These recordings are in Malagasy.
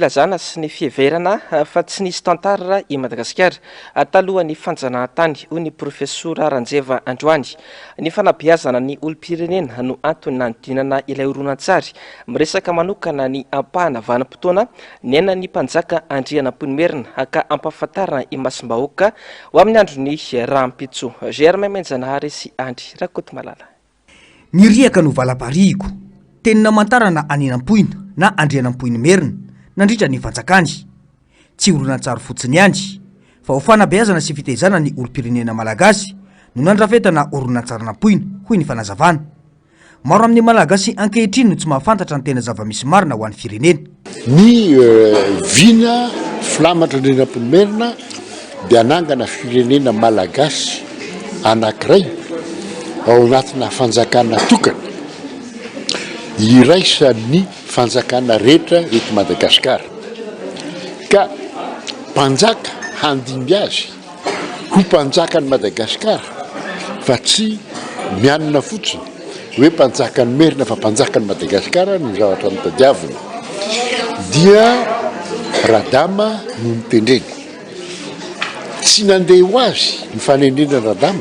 filazana sy ny fiheverana fa tsy nisy tantara i Madagasikara talohan'ny fanjanahantany hoy ny profesora Ranjeva Androany. Ny fanabeazana ny olom-pirenena no antony nanodinana ilay horonan-tsary miresaka manokana ny ampahana vanim-potoana nena ny mpanjaka Andrianampoinimerina ka ampahafantarana i masim-bahoaka ho amin'ny androny Rampitso. Germain Menjanahary sy Andry Rakotomalala. Ny riaka no valapariako tenina mantarana Aninampoina na Andrianampoinimerina nandritra ny fanjakany. Tsy horonan-tsary fotsiny ihany fa ho fanabeazana sy fitaizana ny olom-pirenena malagasy no nandrafetana horonan-tsarin'Ampoina hoy ny fanazavana. Maro amin'ny malagasy ankehitriny no tsy mahafantatra ny tena zava-misy marina ho an'ny firenena. Ny vina filamatra Andrianampoinimerina dia anangana firenena malagasy anankiray ao anatina fanjakana tokana iraisan'ny fanjakana rehetra eto Madagasikara ka mpanjaka handimby azy ho mpanjakan'ny Madagasikara fa tsy mianina fotsiny hoe mpanjakan'ny Merina fa mpanjakan'ny Madagasikara ny zavatra mitadiavina dia Radama no mitendreny. Tsy nandeha ho azy ny fanendrena Radama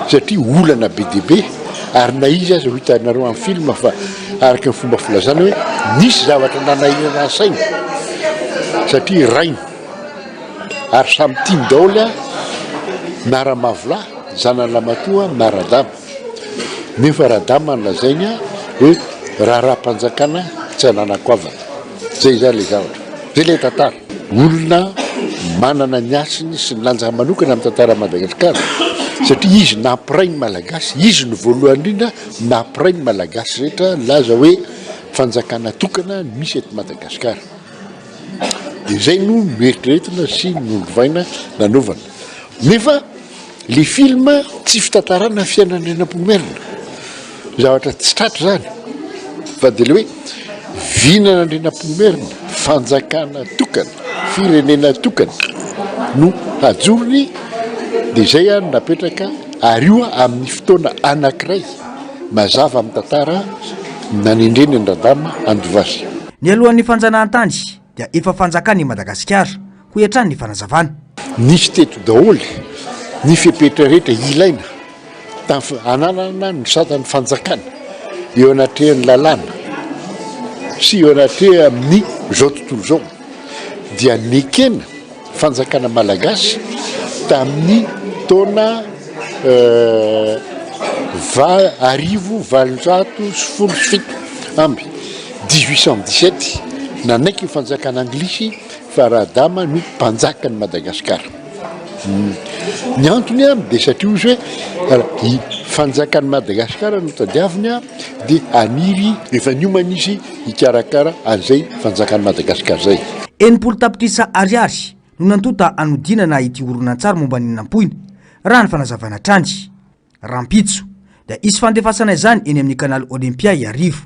satria olana be dia be ary na izy azy ho hitanareo amin'ny film fa araka ny fomba filazana hoe nisy zavatra nanahirana saina satria rainy ary samy tiany daholo na Ramavolahy zanany Lamatoa na Radama nefa Radama nolazainy hoe raha-mpanjakana tsy ananakoavana. Zay zany le zavatra, zay le tantara. Olona manana ny asiny sy ny lanja manokana amin'ny tantara Madagasikara satria izy nampiray ny malagasy, izy ny voalohany indrindra nampiray ny malagasy rehetra laza hoe fanjakana tokana misy eto Madagasikara. Dia zay no mieritrretina sy nolovaina nanaovana. Nefa le film tsy fitantarana fiainan'Andrianampoinimerina, zavatra tsy tratra zany fa dia le hoe vinan'Andrianampoinimerina fanjakana tokana firenena tokana no hajorony. Dia zay no napetraka ary io amin'ny fotoana anankiray mazava amin'ny tantara nanendreny ny Radama Androvasy. Ny alohan'ny fanjanahantany dia efa fanjakany Madagasikara ho hiatrany ny fanazavana. Nisy teto daholo ny fepetra rehetra ilaina ananana ny satan'ny fanjakana eo anatrehan'ny lalàna sy eo anatreha amin'ny zao tontolo zao dia nekena fanjakana malagasy tamin'ny taona 17 amby 1817 nanaiky ny fanjakana anglisy fa Radama no mpanjakan'ny Madagasikara. Ny antony dia satria izy hoe i fanjakan'ny Madagasikara no tadiavina dia aniry efa niomana izy hikarakara an'izay fanjakan'ny Madagasikara zay. Enimpolo tapitrisa ariary no nantota anodinana ity horonan-tsary momba ny Nampoina raha ny fanazavana trany Rampitso dia isy fandefasana izany eny amin'ny kanaly Olympia i arivo.